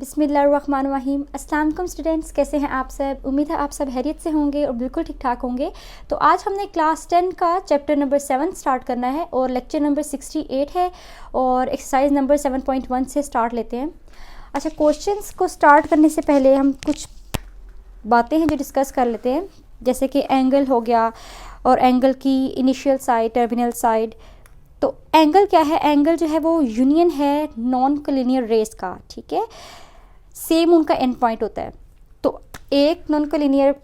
बिस्मिल्लाहिर्रहमानिर्रहीम। अस्सलाम वालेकुम स्टूडेंट्स, कैसे हैं आप सब। उम्मीद है आप सब खैरियत से होंगे और बिल्कुल ठीक ठाक होंगे। तो आज हमने क्लास 10 का चैप्टर नंबर 7 स्टार्ट करना है और लेक्चर नंबर 68 है और एक्सरसाइज नंबर 7.1 से स्टार्ट लेते हैं। अच्छा, क्वेश्चंस को स्टार्ट करने से पहले हम कुछ बातें हैं जो डिस्कस कर लेते हैं, जैसे कि एंगल हो गया और एंगल की इनिशियल साइड, टर्मिनल साइड। तो एंगल क्या है? एंगल जो है वो यूनियन है नॉन कोलिनियर रेस का, ठीक है। सेम उनका एंड पॉइंट होता है। तो एक नॉन कोलिनियर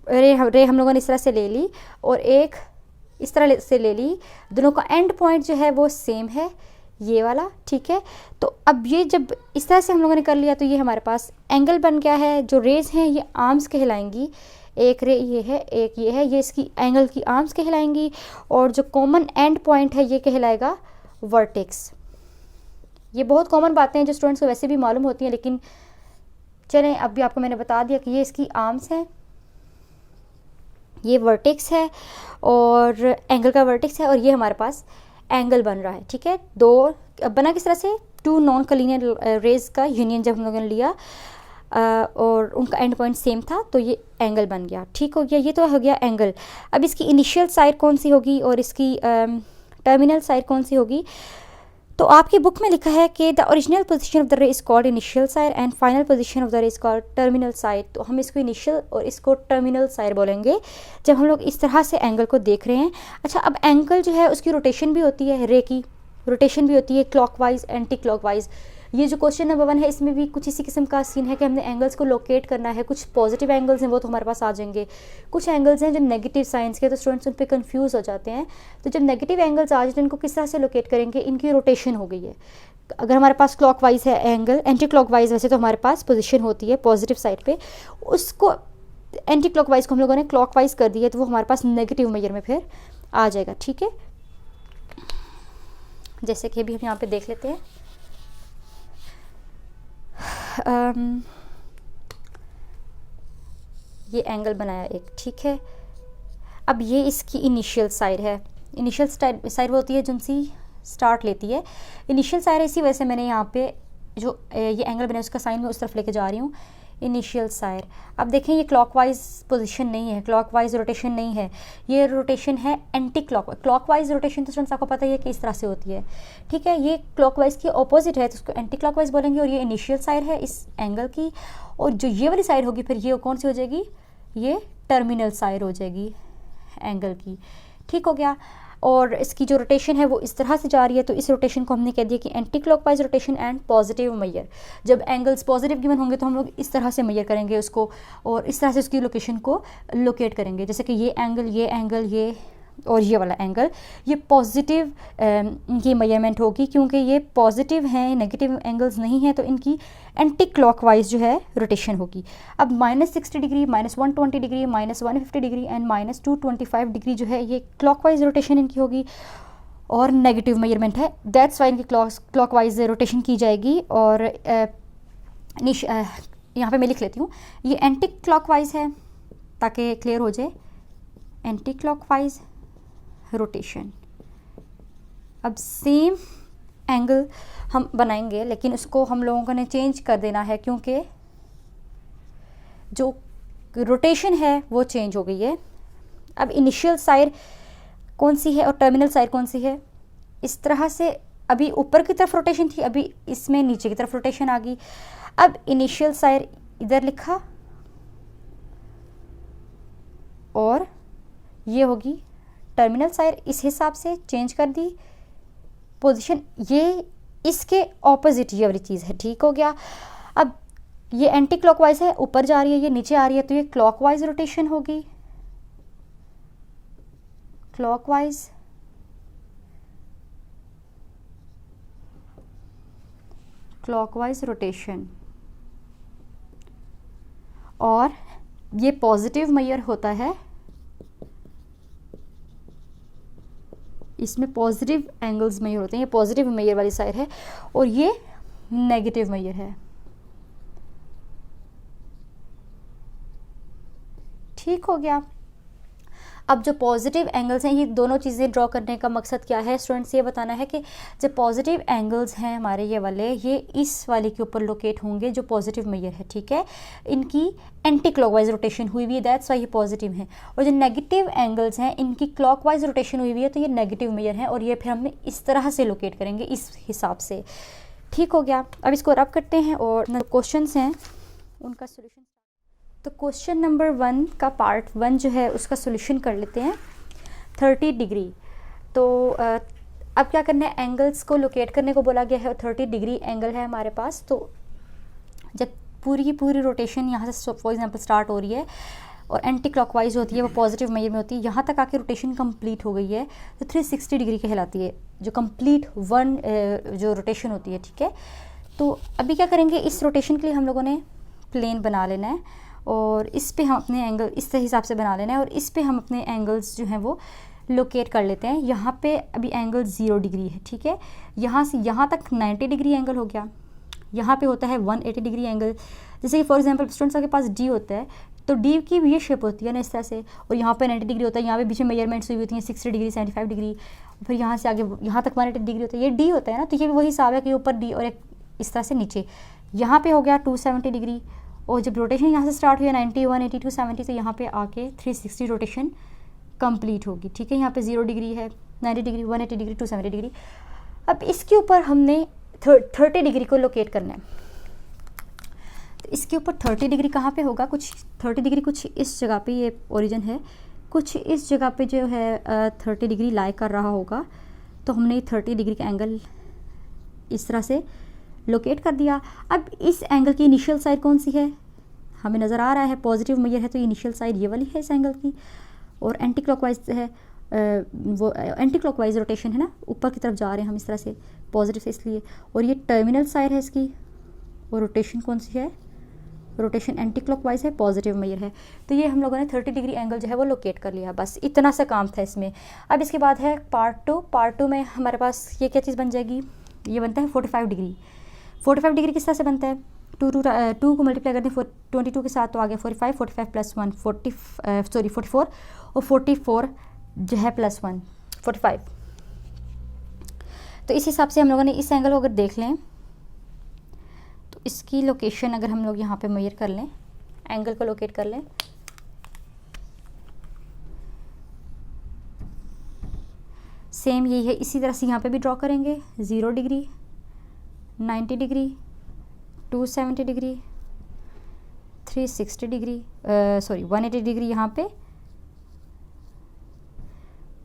रे हम लोगों ने इस तरह से ले ली और एक इस तरह से ले ली, दोनों का एंड पॉइंट जो है वो सेम है, ये वाला, ठीक है। तो अब ये जब इस तरह से हम लोगों ने कर लिया तो ये हमारे पास एंगल बन गया है। जो रेज हैं ये आर्म्स कहलाएंगी, एक रे ये है, एक ये है, ये इसकी एंगल की आर्म्स कहलाएंगी और जो कॉमन एंड पॉइंट है ये कहलाएगा वर्टेक्स। ये बहुत कॉमन बातें हैं जो स्टूडेंट्स को वैसे भी मालूम होती हैं, लेकिन चलें अब भी आपको मैंने बता दिया कि ये इसकी आर्म्स हैं, ये वर्टेक्स है और एंगल का वर्टेक्स है और ये हमारे पास एंगल बन रहा है, ठीक है। दो बना किस तरह से? टू नॉन कोलिनियर रेज का यूनियन जब हम लोगों ने लिया और उनका एंड पॉइंट सेम था तो ये एंगल बन गया, ठीक हो गया। ये तो हो गया एंगल। अब इसकी इनिशियल साइड कौन सी होगी और इसकी टर्मिनल साइड कौन सी होगी? तो आपकी बुक में लिखा है कि the original position of the रे is called initial side and final position of the रे इज कॉल्ड टर्मिनल साइड। तो हम इसको इनिशियल और इसको टर्मिनल साइड बोलेंगे जब हम लोग इस तरह से एंगल को देख रहे हैं। अच्छा, अब एंगल जो है उसकी रोटेशन भी होती है, रे की रोटेशन भी होती है क्लॉकवाइज, एंटी क्लॉकवाइज। ये जो क्वेश्चन नंबर 1 है इसमें भी कुछ इसी किस्म का सीन है कि हमने एंगल्स को लोकेट करना है। कुछ पॉजिटिव एंगल्स हैं वो तो हमारे पास आ जाएंगे, कुछ एंगल्स हैं जो नेगेटिव साइंस के, तो स्टूडेंट्स उन पे कंफ्यूज हो जाते हैं। तो जब नेगेटिव एंगल्स आ जाते हैं इनको किस तरह से लोकेट करेंगे? इनकी रोटेशन हो गई है। अगर हमारे पास क्लॉकवाइज है एंगल, एंटी क्लॉकवाइज वैसे तो हमारे पास पोजिशन होती है पॉजिटिव साइड पर, उसको एंटी क्लॉकवाइज को हम लोगों ने क्लॉकवाइज कर दिया तो वो हमारे पास नेगेटिव मेजर में फिर आ जाएगा, ठीक है। जैसे कि अभी हम यहाँ पे देख लेते हैं, ये एंगल बनाया एक, ठीक है। अब ये इसकी इनिशियल साइड है। इनिशियल साइड वो होती है जिनसी स्टार्ट लेती है। इनिशियल साइड है, इसी वजह से मैंने यहाँ पे जो ये एंगल बनाया उसका साइन मैं उस तरफ लेके जा रही हूँ, इनिशियल साइड। अब देखें ये क्लॉकवाइज पोजीशन नहीं है, क्लॉकवाइज रोटेशन नहीं है, ये रोटेशन है एंटी क्लॉकवाइज। क्लॉकवाइज रोटेशन तो स्टूडेंट्स आपको पता ही है कि इस तरह से होती है, ठीक है। ये क्लॉकवाइज की ऑपोजिट है तो उसको एंटी क्लॉकवाइज बोलेंगे और ये इनिशियल साइड है इस एंगल की। और जो ये वाली साइड होगी फिर ये कौन सी हो जाएगी? ये टर्मिनल साइड हो जाएगी एंगल की, ठीक हो गया। और इसकी जो रोटेशन है वो इस तरह से जा रही है तो इस रोटेशन को हमने कह दिया कि anti clockwise rotation and positive मैयर। जब एंगल्स पॉजिटिव गिवन होंगे तो हम लोग इस तरह से मैयर करेंगे उसको और इस तरह से उसकी लोकेशन को लोकेट करेंगे। जैसे कि ये एंगल, ये एंगल, ये और ये वाला एंगल, ये पॉजिटिव ये मेजरमेंट होगी क्योंकि ये पॉजिटिव हैं, नेगेटिव एंगल्स नहीं हैं, तो इनकी एंटी क्लॉकवाइज जो है रोटेशन होगी। अब -60 degree, -120 degree, -150 degree and -225 degree जो है ये क्लॉकवाइज रोटेशन इनकी होगी और नेगेटिव मेजरमेंट है, दैट्स वाई इनकी क्लॉकवाइज रोटेशन की जाएगी। और यहाँ पे मैं लिख लेती हूँ, ये एंटी क्लॉकवाइज है ताकि क्लियर हो जाए, एंटी क्लॉकवाइज रोटेशन। अब सेम एंगल हम बनाएंगे लेकिन उसको हम लोगों ने चेंज कर देना है क्योंकि जो रोटेशन है वो चेंज हो गई है। अब इनिशियल साइड कौन सी है और टर्मिनल साइड कौन सी है? इस तरह से अभी ऊपर की तरफ रोटेशन थी, अभी इसमें नीचे की तरफ रोटेशन आ गई। अब इनिशियल साइड इधर लिखा और ये होगी टर्मिनल साइड, इस हिसाब से चेंज कर दी पोजीशन। ये इसके ऑपोजिट ये वाली चीज़ है, ठीक हो गया। अब ये एंटी क्लॉकवाइज है, ऊपर जा रही है, ये नीचे आ रही है तो ये क्लॉकवाइज रोटेशन होगी, क्लॉकवाइज। क्लॉकवाइज रोटेशन और ये पॉजिटिव मेजर होता है, इसमें पॉजिटिव एंगल्स मेजर होते हैं, ये पॉजिटिव मेजर वाली साइड है और ये नेगेटिव मेजर है, ठीक हो गया। अब जो पॉजिटिव एंगल्स हैं, ये दोनों चीज़ें ड्रॉ करने का मकसद क्या है स्टूडेंट्स, ये बताना है कि जो पॉजिटिव एंगल्स हैं हमारे ये वाले, ये इस वाले के ऊपर लोकेट होंगे जो पॉजिटिव मेजर है, ठीक है। इनकी एंटी क्लॉकवाइज रोटेशन हुई हुई है, दैट्स वाई ये पॉजिटिव हैं। और जो नेगेटिव एंगल्स हैं इनकी क्लॉकवाइज रोटेशन हुई हुई है, तो ये नेगेटिव मेजर हैं, और ये फिर हमने इस तरह से लोकेट करेंगे, इस हिसाब से। ठीक हो गया। अब इसको रब करते हैं और क्वेश्चन हैं उनका सोल्यूशन। तो क्वेश्चन नंबर 1 का पार्ट 1 जो है उसका सोल्यूशन कर लेते हैं। 30 डिग्री, तो अब क्या करना है, एंगल्स को लोकेट करने को बोला गया है, और 30 डिग्री एंगल है हमारे पास। तो जब पूरी की पूरी रोटेशन यहाँ से फॉर एग्जांपल स्टार्ट हो रही है और एंटी क्लॉकवाइज होती है, वो पॉजिटिव मेजर में होती है, यहाँ तक आके रोटेशन कंप्लीट हो गई है, तो 360 डिग्री कहलाती है, जो कंप्लीट वन जो रोटेशन होती है, ठीक है। तो अभी क्या करेंगे, इस रोटेशन के लिए हम लोगों ने प्लेन बना लेना है, और इस पे हम अपने एंगल इस हिसाब से बना लेना है, और इस पे हम अपने एंगल्स जो हैं वो लोकेट कर लेते हैं। यहाँ पे अभी एंगल 0 डिग्री है, ठीक है। यहाँ से यहाँ तक 90 डिग्री एंगल हो गया, यहाँ पे होता है 180 डिग्री एंगल। जैसे कि फॉर एग्जांपल स्टूडेंट्स के पास डी होता है, तो डी की भी ये शेप होती है ना इस तरह से, और यहाँ पे 90 डिग्री होता है, यहाँ पे बीच में मेजरमेंट्स हुई होती हैं 60 डिग्री 75 डिग्री, फिर यहाँ से आगे यहाँ तक 180 डिग्री होता है, ये डी होता है ना। तो ये भी वही हिसाब है कि ऊपर डी और एक इस तरह से नीचे, यहाँ पे हो गया 270 डिग्री, और जब रोटेशन यहाँ से स्टार्ट हुई 90 180 270, तो यहाँ पे आके 360 रोटेशन कंप्लीट होगी, ठीक है। यहाँ पे 0 डिग्री है, 90 डिग्री 180 डिग्री 270 डिग्री। अब इसके ऊपर हमने 30 डिग्री को लोकेट करना है। तो इसके ऊपर 30 डिग्री कहाँ पे होगा, कुछ 30 डिग्री कुछ इस जगह पे, ये ओरिजिन है, कुछ इस जगह पे जो है 30 डिग्री लाई कर रहा होगा। तो हमने 30 डिग्री का एंगल इस तरह से लोकेट कर दिया। अब इस एंगल की इनिशियल साइड कौन सी है, हमें नज़र आ रहा है पॉजिटिव मेजर है, तो इनिशियल साइड ये वाली है इस एंगल की, और एंटी क्लॉकवाइज है, वो एंटी क्लॉकवाइज रोटेशन है ना, ऊपर की तरफ जा रहे हैं हम इस तरह से पॉजिटिव से, इसलिए। और ये टर्मिनल साइड है इसकी, और रोटेशन कौन सी है, रोटेशन एंटी क्लॉकवाइज है, पॉजिटिव मेजर है। तो ये हम लोगों ने 30 डिग्री एंगल जो है वो लोकेट कर लिया, बस इतना सा काम था इसमें। अब इसके बाद है पार्ट 2। पार्ट 2 में हमारे पास ये क्या चीज़ बन जाएगी, ये बनता है 45 डिग्री। 45 डिग्री किस तरह से बनता है, 2 को मल्टीप्लाई करते हैं 22 के साथ, तो आ गया 45, 45 प्लस 1 44, और 44 जो है प्लस 1 45। तो इस हिसाब से हम लोगों ने इस एंगल को अगर देख लें, तो इसकी लोकेशन अगर हम लोग यहाँ पे मेजर कर लें, एंगल को लोकेट कर लें, सेम यही है, इसी तरह से यहाँ पे भी ड्रॉ करेंगे। 0 degree 90 degree 270 degree 360 degree 180 degree यहाँ पे,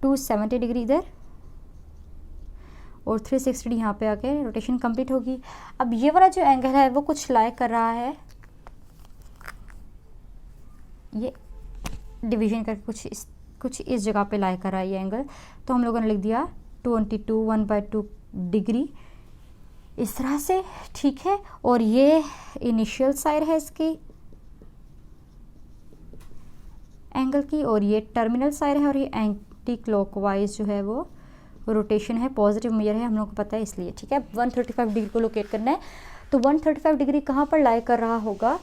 270 डिग्री इधर, और 360 डिग्री यहाँ पे आके रोटेशन कंप्लीट होगी। अब ये वाला जो एंगल है वो कुछ लाई कर रहा है, ये डिवीजन करके कुछ इस जगह पे लाई कर रहा है ये एंगल। तो हम लोगों ने लिख दिया 22 1/2 डिग्री इस तरह से, ठीक है। और ये इनिशियल साइड है इसकी एंगल की, और ये टर्मिनल साइड है, और ये एंटी क्लॉकवाइज जो है वो रोटेशन है, पॉजिटिव मेजर है, हम लोग को पता है इसलिए, ठीक है। 135 डिग्री को लोकेट करना है। तो 135 डिग्री कहाँ पर लाई कर रहा होगा,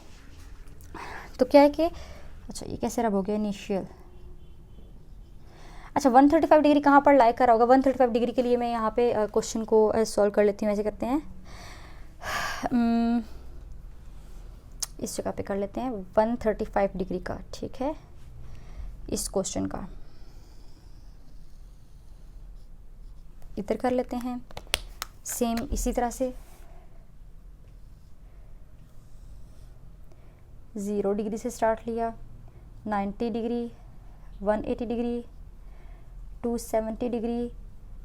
तो क्या है कि अच्छा ये कैसे रब हो गया इनिशियल, अच्छा 135 डिग्री कहाँ पर लाई कर रहा होगा। 135 डिग्री के लिए मैं यहाँ पे क्वेश्चन को सॉल्व कर लेती हूँ, ऐसे करते हैं, इस जगह पे कर लेते हैं 135 डिग्री का, ठीक है, इस क्वेश्चन का इधर कर लेते हैं। सेम इसी तरह से 0 डिग्री से स्टार्ट लिया, 90 degree 180 degree 270 degree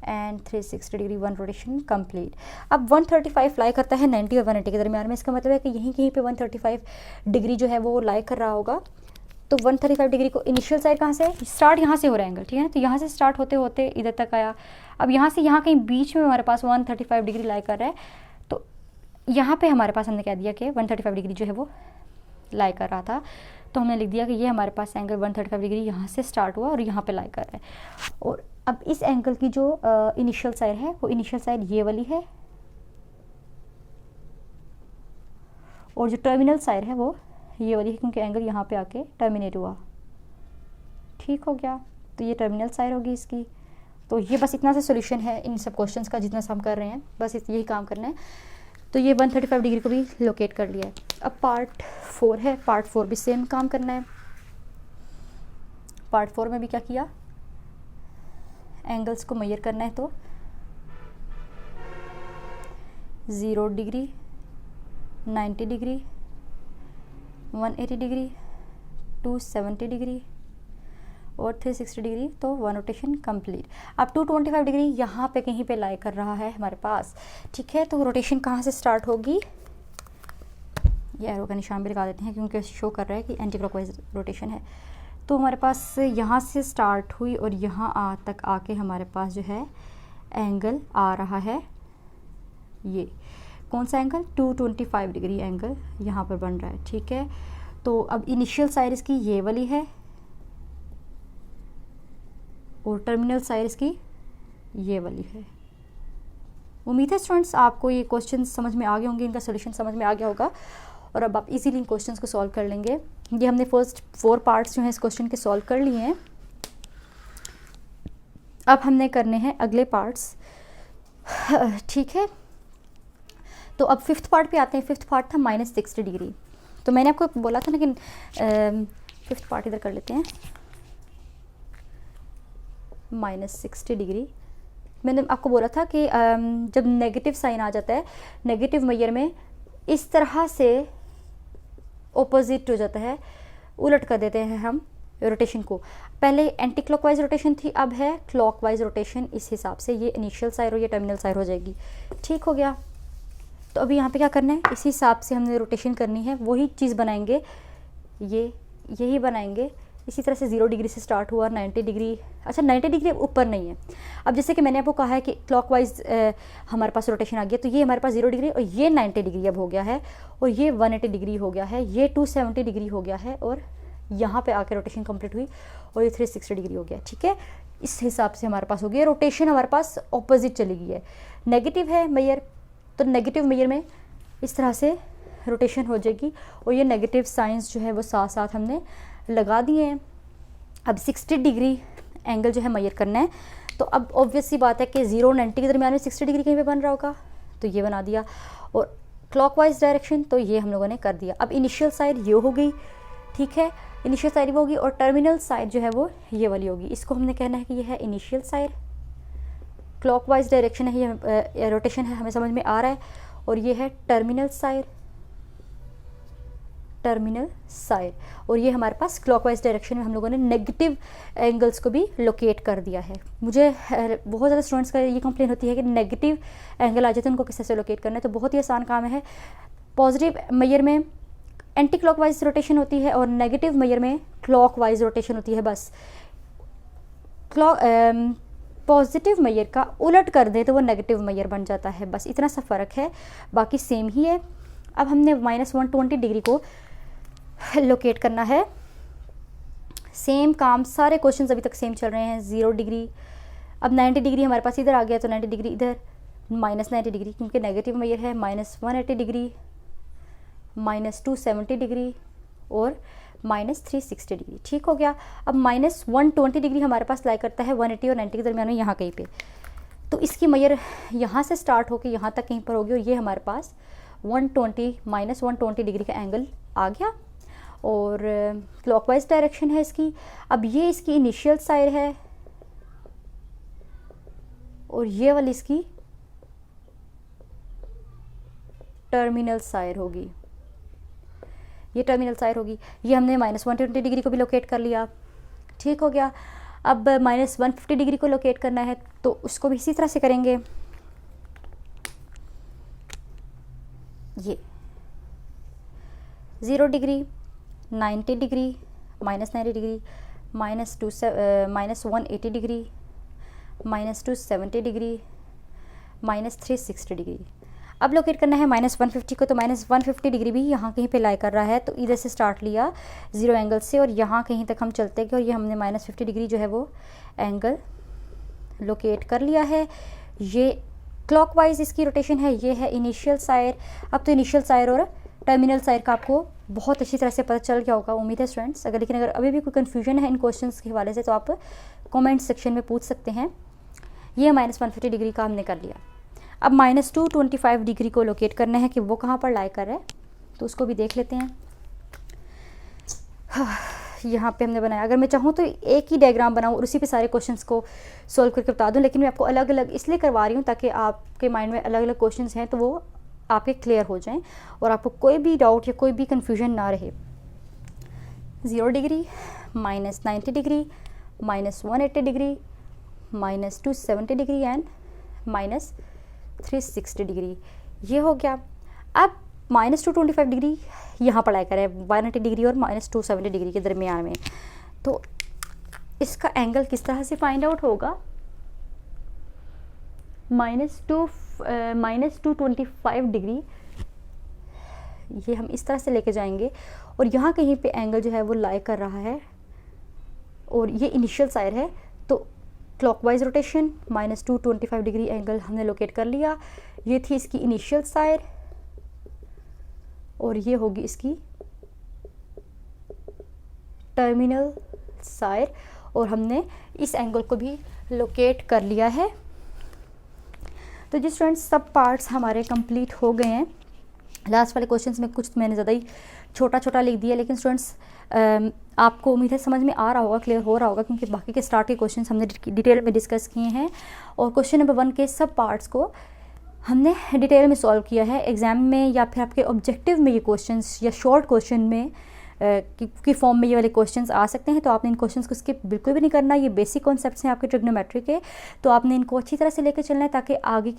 and 360 degree, 1 rotation complete. अब 135 लाई करता है 90 और 180 के दरमियान में, इसका मतलब है कि यहीं कहीं पे 135 डिग्री जो है वो लाई कर रहा होगा। तो 135 डिग्री को इनिशियल साइड कहाँ से स्टार्ट, यहाँ से हो रहा है एंगल, ठीक है ना। तो यहाँ से स्टार्ट होते होते इधर तक आया। अब यहाँ से यहाँ कहीं बीच में हमारे पास 135 डिग्री लाई कर रहा है, तो यहाँ पे हमारे पास हमने कह दिया कि 135 डिग्री जो है वो लाई कर रहा था। तो हमने लिख दिया कि ये हमारे पास एंगल 135 डिग्री यहाँ से स्टार्ट हुआ और यहाँ पे लाई कर रहा है। और अब इस एंगल की जो इनिशियल साइड है वो इनिशियल साइड ये वाली है, और जो टर्मिनल साइड है वो ये वाली है, क्योंकि एंगल यहाँ पे आके टर्मिनेट हुआ, ठीक हो गया। तो ये टर्मिनल साइड होगी इसकी। तो ये बस इतना सा सोल्यूशन है इन सब क्वेश्चंस का जितना हम कर रहे हैं, बस यही काम करना है। तो ये 135 डिग्री को भी लोकेट कर लिया है। अब पार्ट 4 है, पार्ट 4 भी सेम काम करना है। पार्ट 4 में भी क्या किया, एंगल्स को मेजर करना है। तो 0 डिग्री, 90 डिग्री, 180 डिग्री, 270 डिग्री और 360 डिग्री। तो 1 रोटेशन कंप्लीट। अब 225 डिग्री यहाँ पे कहीं पे लाई कर रहा है हमारे पास, ठीक है। तो रोटेशन कहाँ से स्टार्ट होगी, ये एरो का निशान भी लगा देते हैं क्योंकि शो कर रहा है कि एंटी क्लॉकवाइज रोटेशन है। तो हमारे पास यहाँ से स्टार्ट हुई और यहाँ तक आके हमारे पास जो है एंगल आ रहा है, ये कौन सा एंगल, 225 डिग्री एंगल यहाँ पर बन रहा है, ठीक है। तो अब इनिशियल साइड इसकी ये वाली है और टर्मिनल साइड इसकी ये वाली है। उम्मीद है स्टूडेंट्स आपको ये क्वेश्चन समझ में आ गए होंगे, इनका सोल्यूशन समझ में आ गया होगा और अब आप इजीली इन क्वेश्चंस को सॉल्व कर लेंगे। ये हमने फर्स्ट 4 पार्ट्स जो हैं इस क्वेश्चन के सॉल्व कर लिए हैं। अब हमने करने हैं अगले पार्ट्स, ठीक है। तो अब 5th पार्ट पे आते हैं। 5th पार्ट था -60 डिग्री। तो मैंने आपको बोला था ना कि 5th पार्ट इधर कर लेते हैं, -60 डिग्री। मैंने आपको बोला था कि जब नेगेटिव साइन आ जाता है, नेगेटिव मेजर में इस तरह से ऑपोजिट हो जाता है, उलट कर देते हैं हम रोटेशन को। पहले एंटी क्लॉकवाइज रोटेशन थी, अब है क्लॉकवाइज रोटेशन। इस हिसाब से ये इनिशियल साइड और ये टर्मिनल साइड हो जाएगी, ठीक हो गया। तो अभी यहाँ पे क्या करना है, इसी हिसाब से हमने रोटेशन करनी है, वही चीज़ बनाएंगे, यही बनाएंगे। इसी तरह से 0 डिग्री से स्टार्ट हुआ, 90 डिग्री, अच्छा 90 डिग्री ऊपर नहीं है। अब जैसे कि मैंने आपको कहा है कि क्लॉकवाइज हमारे पास रोटेशन आ गया, तो ये हमारे पास 0 डिग्री और ये 90 डिग्री अब हो गया है और ये 180 डिग्री हो गया है, ये 270 डिग्री हो गया है और यहाँ पे आके रोटेशन कंप्लीट हुई और ये 360 डिग्री हो गया, ठीक है। इस हिसाब से हमारे पास हो गया रोटेशन, हमारे पास ऑपोजिट चली गई है। नेगेटिव है मेजर, तो नेगेटिव मेजर में इस तरह से रोटेशन हो जाएगी और ये नेगेटिव साइंस जो है वो साथ साथ हमने लगा दिए हैं। अब 60 डिग्री एंगल जो है मेजर करना है। तो अब ऑब्वियस सी बात है कि 0 और 90 के दरमियान में 60 डिग्री कहीं पे बन रहा होगा, तो ये बना दिया। और क्लॉकवाइज डायरेक्शन तो ये हम लोगों ने कर दिया। अब इनिशियल साइड ये हो गई, ठीक है, इनिशियल साइड वो होगी और टर्मिनल साइड जो है वो ये वाली होगी। इसको हमने कहना है कि ये है इनिशियल साइड, क्लॉकवाइज डायरेक्शन है, ये रोटेशन है, हमें समझ में आ रहा है। और ये है टर्मिनल साइड, टर्मिनल साइड, और ये हमारे पास क्लॉकवाइज डायरेक्शन में हम लोगों ने नेगेटिव एंगल्स को भी लोकेट कर दिया है। मुझे बहुत ज़्यादा स्टूडेंट्स का ये कंप्लेन होती है कि नेगेटिव एंगल आ जाते हैं, उनको किस तरह से लोकेट करना है। तो बहुत ही आसान काम है। पॉजिटिव मेजर में एंटी क्लॉकवाइज रोटेशन होती है और नेगेटिव मेजर में क्लॉकवाइज रोटेशन होती है। बस पॉजिटिव मेजर का उलट कर दे तो वो नेगेटिव मेजर बन जाता है, बस इतना सा फ़र्क है, बाकी सेम ही है। अब हमने -120 डिग्री को लोकेट करना है। सेम काम, सारे क्वेश्चंस अभी तक सेम चल रहे हैं। 0 डिग्री, अब 90 डिग्री हमारे पास इधर आ गया, तो 90 डिग्री इधर, -90 डिग्री क्योंकि नेगेटिव मेजर है, -180 डिग्री, -270 डिग्री और -360 डिग्री, ठीक हो गया। अब -120 डिग्री हमारे पास लाई करता है 180 और 90 के दरमियान में, यहाँ कहीं पे। तो इसकी मेजर यहाँ से स्टार्ट होकर यहाँ तक कहीं पर होगी और ये हमारे पास -120 डिग्री का एंगल आ गया और क्लॉकवाइज डायरेक्शन है इसकी। अब ये इसकी इनिशियल साइड है और ये वाली इसकी टर्मिनल साइड होगी, ये टर्मिनल साइड होगी। ये हमने -120 डिग्री को भी लोकेट कर लिया, ठीक हो गया। अब -150 डिग्री को लोकेट करना है तो उसको भी इसी तरह से करेंगे। ये 0 degree, 90 degree, -90 degree, -180 degree, -270 degree, -360 degree. अब लोकेट करना है -150 को, तो -150 डिग्री भी यहाँ कहीं पे लाई कर रहा है, तो इधर से स्टार्ट लिया 0 एंगल से और यहाँ कहीं तक हम चलते गए और ये हमने -50 डिग्री जो है वो एंगल लोकेट कर लिया है। ये क्लॉकवाइज इसकी रोटेशन है, ये है इनिशियल साइड। अब तो इनिशियल साइड और टर्मिनल साइड का आपको बहुत अच्छी तरह से पता चल गया होगा, उम्मीद है स्टूडेंट्स। लेकिन अगर अभी भी कोई कन्फ्यूजन है इन क्वेश्चंस के हवाले से तो आप कमेंट सेक्शन में पूछ सकते हैं। ये -150 डिग्री का हमने कर लिया। अब -225 डिग्री को लोकेट करना है कि वो कहाँ पर लाई कर रहा है, तो उसको भी देख लेते हैं। यहाँ पे हमने बनाया। अगर मैं चाहूँ तो एक ही डायग्राम बनाऊँ और उसी पे सारे क्वेश्चंस को सॉल्व करके बता दूँ, लेकिन मैं आपको अलग अलग इसलिए करवा रही हूँ ताकि आपके माइंड में अलग अलग क्वेश्चंस हैं तो वो आपके क्लियर हो जाएं और आपको कोई भी डाउट या कोई भी कन्फ्यूजन ना रहे। 0 degree, -90 degree, -180 degree, -270 degree and -360 degree, ये हो गया। अब -225 डिग्री यहाँ पर लाई करें 180 डिग्री और -270 डिग्री के दरमियान में, तो इसका एंगल किस तरह से फाइंड आउट होगा। -225 डिग्री ये हम इस तरह से लेके जाएंगे और यहाँ कहीं पे एंगल जो है वो लाई कर रहा है और ये इनिशियल साइड है, तो क्लॉकवाइज रोटेशन -225 डिग्री एंगल हमने लोकेट कर लिया। ये थी इसकी इनिशियल साइड और ये होगी इसकी टर्मिनल साइड और हमने इस एंगल को भी लोकेट कर लिया है। तो जी स्टूडेंट्स, सब पार्ट्स हमारे कंप्लीट हो गए हैं। लास्ट वाले क्वेश्चंस में कुछ मैंने ज़्यादा ही छोटा छोटा लिख दिया, लेकिन स्टूडेंट्स आपको उम्मीद है समझ में आ रहा होगा, क्लियर हो रहा होगा, क्योंकि बाकी के स्टार्ट के क्वेश्चंस हमने डिटेल में डिस्कस किए हैं और क्वेश्चन नंबर 1 के सब पार्ट्स को हमने डिटेल में सॉल्व किया है। एग्ज़ाम में या फिर आपके ऑब्जेक्टिव में ये क्वेश्चंस या शॉर्ट क्वेश्चन में की फॉर्म में ये वाले क्वेश्चंस आ सकते हैं, तो आपने इन क्वेश्चंस को स्किप बिल्कुल भी नहीं करना। ये बेसिक कॉन्सेप्ट्स हैं आपके ट्रिग्नोमेट्री के, तो आपने इनको अच्छी तरह से लेकर चलना है ताकि आगे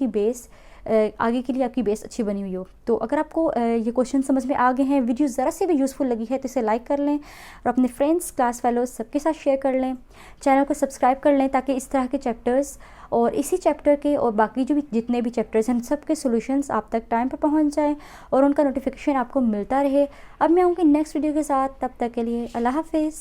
के लिए आपकी बेस अच्छी बनी हुई हो। तो अगर आपको ये क्वेश्चन समझ में आ गए हैं, वीडियो ज़रा से भी यूज़फुल लगी है तो इसे लाइक कर लें और अपने फ्रेंड्स, क्लास फेलोज सबके साथ शेयर कर लें। चैनल को सब्सक्राइब कर लें ताकि इस तरह के चैप्टर्स और इसी चैप्टर के और बाकी जो भी जितने भी चैप्टर्स हैं सबके सॉल्यूशंस आप तक टाइम पर पहुंच जाएं और उनका नोटिफिकेशन आपको मिलता रहे। अब मैं आऊँगी नेक्स्ट वीडियो के साथ, तब तक के लिए अल्लाह हाफिज़।